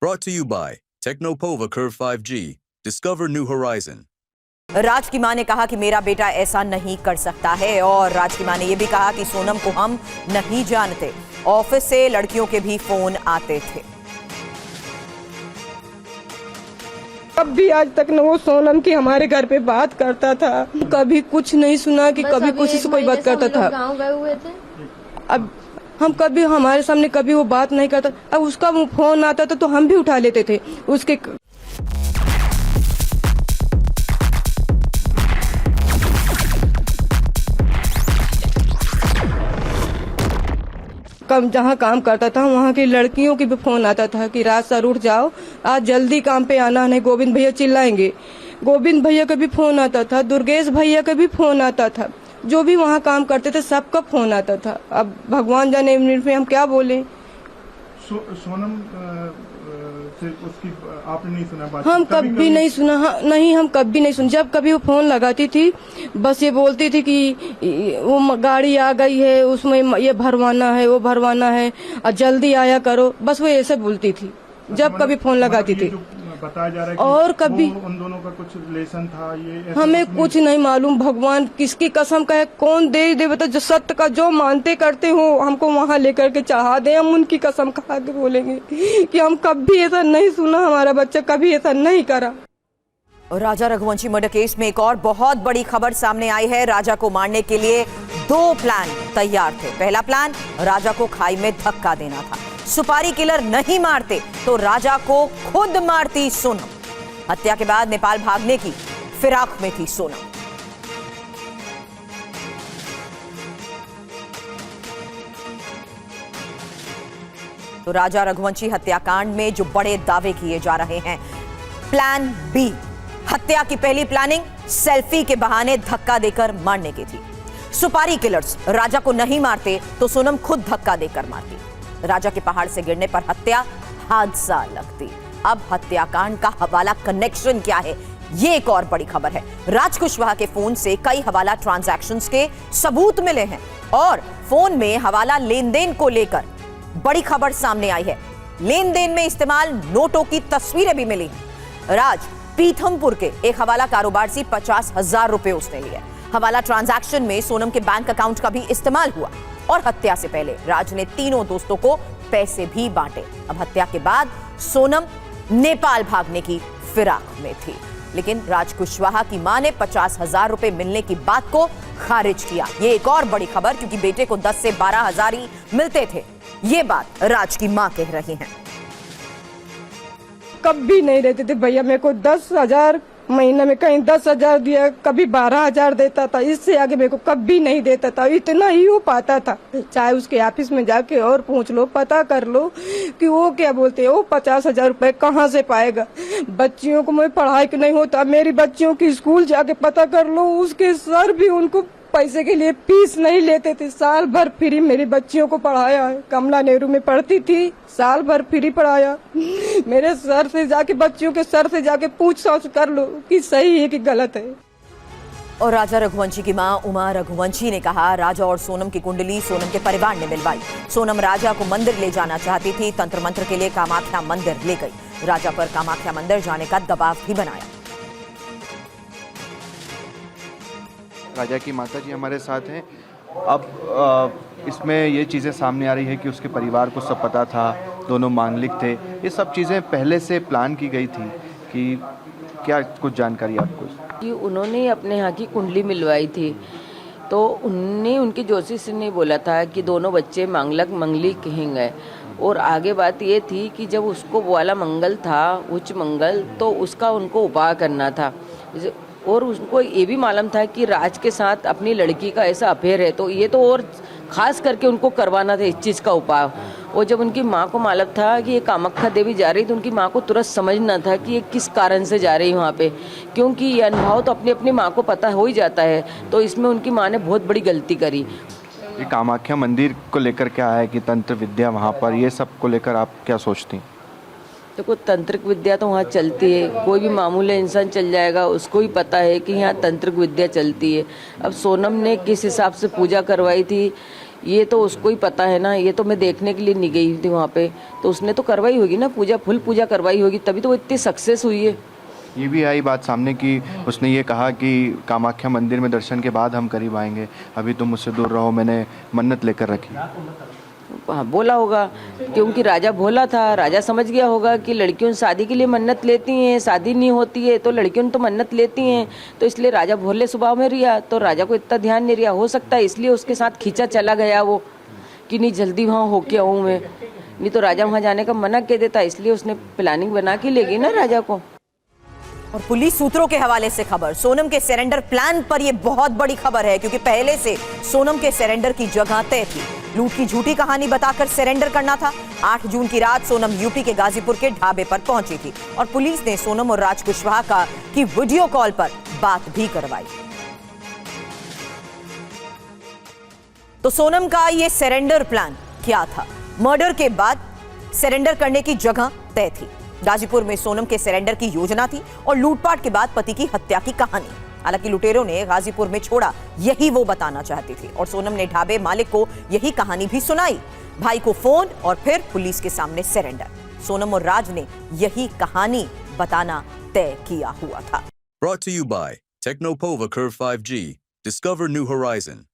Brought to you by Technopova Curve 5G. Discover new horizon. राज की मां ने कहा कि मेरा बेटा ऐसा नहीं कर सकता है और राज की मां ने यह भी कहा कि सोनम को हम नहीं जानते। ऑफिस से लड़कियों के भी फोन आते थे। कभी आज तक न वो सोनम की हमारे घर पे बात करता था, कभी कुछ नहीं सुना कि कभी कुछ से कोई बात करता था। गाँव गए हुए थे। अब हम कभी हमारे सामने कभी वो बात नहीं करता। अब उसका फोन आता था तो हम भी उठा लेते थे उसके। जहाँ काम करता था वहाँ की लड़कियों की भी फोन आता था कि राज सर उठ जाओ, आज जल्दी काम पे आना, नहीं गोविंद भैया चिल्लाएंगे। गोविंद भैया का भी फोन आता था, दुर्गेश भैया का भी फोन आता था, जो भी वहाँ काम करते थे सबका फोन आता था। अब भगवान जाने हम क्या बोले। सोनम से उसकी आपने नहीं सुना बात? हम कभी नहीं सुना। नहीं, हम कभी नहीं सुना। जब कभी वो फोन लगाती थी बस ये बोलती थी कि वो गाड़ी आ गई है, उसमें ये भरवाना है, वो भरवाना है और जल्दी आया करो, बस वो ऐसे बोलती थी जब कभी फोन लगाती थी। बताया जा रहा है कि और कभी उन दोनों का कुछ रिलेशन था, ये हमें कुछ नहीं मालूम। भगवान किसकी कसम का है, कौन दे बता। जो सत्य का जो मानते करते हो हमको वहाँ लेकर के चढ़ा दे, हम उनकी कसम खा के बोलेंगे कि हम कभी ऐसा नहीं सुना, हमारा बच्चा कभी ऐसा नहीं करा। राजा रघुवंशी मर्डर केस में एक और बहुत बड़ी खबर सामने आई है। राजा को मारने के लिए दो प्लान तैयार थे। पहला प्लान राजा को खाई में धक्का देना था। सुपारी किलर नहीं मारते तो राजा को खुद मारती सोनम। हत्या के बाद नेपाल भागने की फिराक में थी सोनम। तो राजा रघुवंशी हत्याकांड में जो बड़े दावे किए जा रहे हैं, प्लान बी, हत्या की पहली प्लानिंग सेल्फी के बहाने धक्का देकर मारने की थी। सुपारी किलर्स राजा को नहीं मारते तो सोनम खुद धक्का देकर मारती। राजा के पहाड़ से गिरने पर हत्या हादसा लगती। अब हत्याकांड का हवाला कनेक्शन क्या है, ये एक और बड़ी खबर है। राज कुशवाहा के फोन से कई हवाला ट्रांजैक्शंस के सबूत मिले हैं और फोन में हवाला लेन देन को लेकर बड़ी खबर सामने आई है। लेन देन में इस्तेमाल नोटों की तस्वीरें भी मिली हैं। राज पीथमपुर के एक हवाला कारोबार से 50,000 रुपए उसने लिए। हवाला ट्रांजैक्शन में सोनम के बैंक अकाउंट का भी इस्तेमाल हुआ और हत्या से पहले राज ने तीनों दोस्तों को पैसे भी बांटे। अब हत्या के बाद सोनम नेपाल भागने की फिराक में थी, लेकिन राज कुशवाहा की मां ने 50,000 रुपए मिलने की बात को खारिज किया। ये एक और बड़ी खबर, क्योंकि बेटे को 10 से 12,000 ही मिलते थे। ये बात राज की मां कह रही हैं। कभी नहीं रहते थे भैया, मेरे को 10,000 महीना में, कहीं 10,000 दिया, कभी 12,000 देता था, इससे आगे मेरे को कभी नहीं देता था। इतना ही हो पाता था। चाहे उसके ऑफिस में जाके और पूछ लो, पता कर लो कि वो क्या बोलते हैं, वो 50,000 रुपए कहाँ से पाएगा। बच्चियों को मैं पढ़ाई के नहीं होता, मेरी बच्चियों की स्कूल जाके पता कर लो, उसके सर भी उनको पैसे के लिए फीस नहीं लेते थे। साल भर फ्री मेरी बच्चियों को पढ़ाया है। कमला नेहरू में पढ़ती थी, साल भर फ्री पढ़ाया। मेरे सर से जाके, बच्चियों के सर से जाके पूछ साछ कर लो कि सही है कि गलत है। और राजा रघुवंशी की मां उमा रघुवंशी ने कहा, राजा और सोनम की कुंडली सोनम के परिवार ने मिलवाई। सोनम राजा को मंदिर ले जाना चाहती थी, तंत्र मंत्र के लिए कामाख्या मंदिर ले गई। राजा पर कामाख्या मंदिर जाने का दबाव भी बनाया। राजा की माताजी हमारे साथ हैं। अब इसमें ये चीज़ें सामने आ रही है कि उसके परिवार को सब पता था, दोनों मांगलिक थे। ये सब चीज़ें पहले से प्लान की गई थी कि क्या कुछ जानकारी आपको? कि उन्होंने अपने यहाँ की कुंडली मिलवाई थी, तो उनने उनके ज्योतिष ने बोला था कि दोनों बच्चे मांगलक मंगलिक कहेंगे। और आगे बात ये थी कि जब उसको वाला मंगल था, उच्च मंगल, तो उसका उनको उपाय करना था। और उनको ये भी मालूम था कि राज के साथ अपनी लड़की का ऐसा अफेयर है, तो ये तो और खास करके उनको करवाना था इस चीज़ का उपाय। और जब उनकी माँ को मालूम था कि ये कामाख्या देवी जा रही, तो उनकी माँ को तुरंत समझना था कि ये किस कारण से जा रही है वहाँ पे, क्योंकि ये अनुभव तो अपनी अपनी माँ को पता हो ही जाता है। तो इसमें उनकी माँ ने बहुत बड़ी गलती करी। ये कामाख्या मंदिर को लेकर क्या है कि तंत्र विद्या वहाँ पर, ये सब को लेकर आप क्या सोचती हैं? देखो, तंत्रिक विद्या तो वहाँ चलती है, कोई भी मामूली इंसान चल जाएगा, उसको ही पता है कि यहाँ तंत्रिक विद्या चलती है। अब सोनम ने किस हिसाब से पूजा करवाई थी, ये तो उसको ही पता है ना, ये तो मैं देखने के लिए नहीं गई थी वहाँ पे। तो उसने तो करवाई होगी ना पूजा, फुल पूजा करवाई होगी, तभी तो वो इतनी सक्सेस हुई है। ये भी आई बात सामने कि उसने ये कहा कि कामाख्या मंदिर में दर्शन के बाद हम करीब आएंगे, अभी तुम मुझसे दूर रहो, मैंने मन्नत लेकर रखी। हाँ बोला होगा, क्योंकि राजा भोला था, राजा समझ गया होगा कि लड़कियों शादी के लिए मन्नत लेती हैं, शादी नहीं होती है तो लड़कियों तो मन्नत लेती हैं, तो इसलिए राजा भोले स्वभाव में रिया, तो राजा को इतना ध्यान नहीं रिया, हो सकता है इसलिए उसके साथ खींचा चला गया वो कि नहीं जल्दी वहाँ होके आऊँ मैं, नहीं तो राजा वहाँ जाने का मना कह देता, इसलिए उसने प्लानिंग बना के ले गई ना राजा को। और पुलिस सूत्रों के हवाले से खबर, सोनम के सरेंडर प्लान पर यह बहुत बड़ी खबर है, क्योंकि पहले से सोनम के सरेंडर की जगह तय थी। लूट की झूठी कहानी बताकर सरेंडर करना था। 8 जून की रात सोनम यूपी के गाजीपुर के ढाबे पर पहुंची थी और पुलिस ने सोनम और राज कुशवाहा की वीडियो कॉल पर बात भी करवाई। तो सोनम का यह सरेंडर प्लान क्या था? मर्डर के बाद सरेंडर करने की जगह तय थी। गाजीपुर में सोनम के सरेंडर की योजना थी और लूटपाट के बाद पति की हत्या की कहानी। हालांकि लुटेरों ने गाजीपुर में छोड़ा, यही वो बताना चाहती थी और सोनम ने ढाबे मालिक को यही कहानी भी सुनाई। भाई को फोन और फिर पुलिस के सामने सरेंडर। सोनम और राज ने यही कहानी बताना तय किया हुआ था। Brought to you by Technopova Curve 5G. Discover new horizon.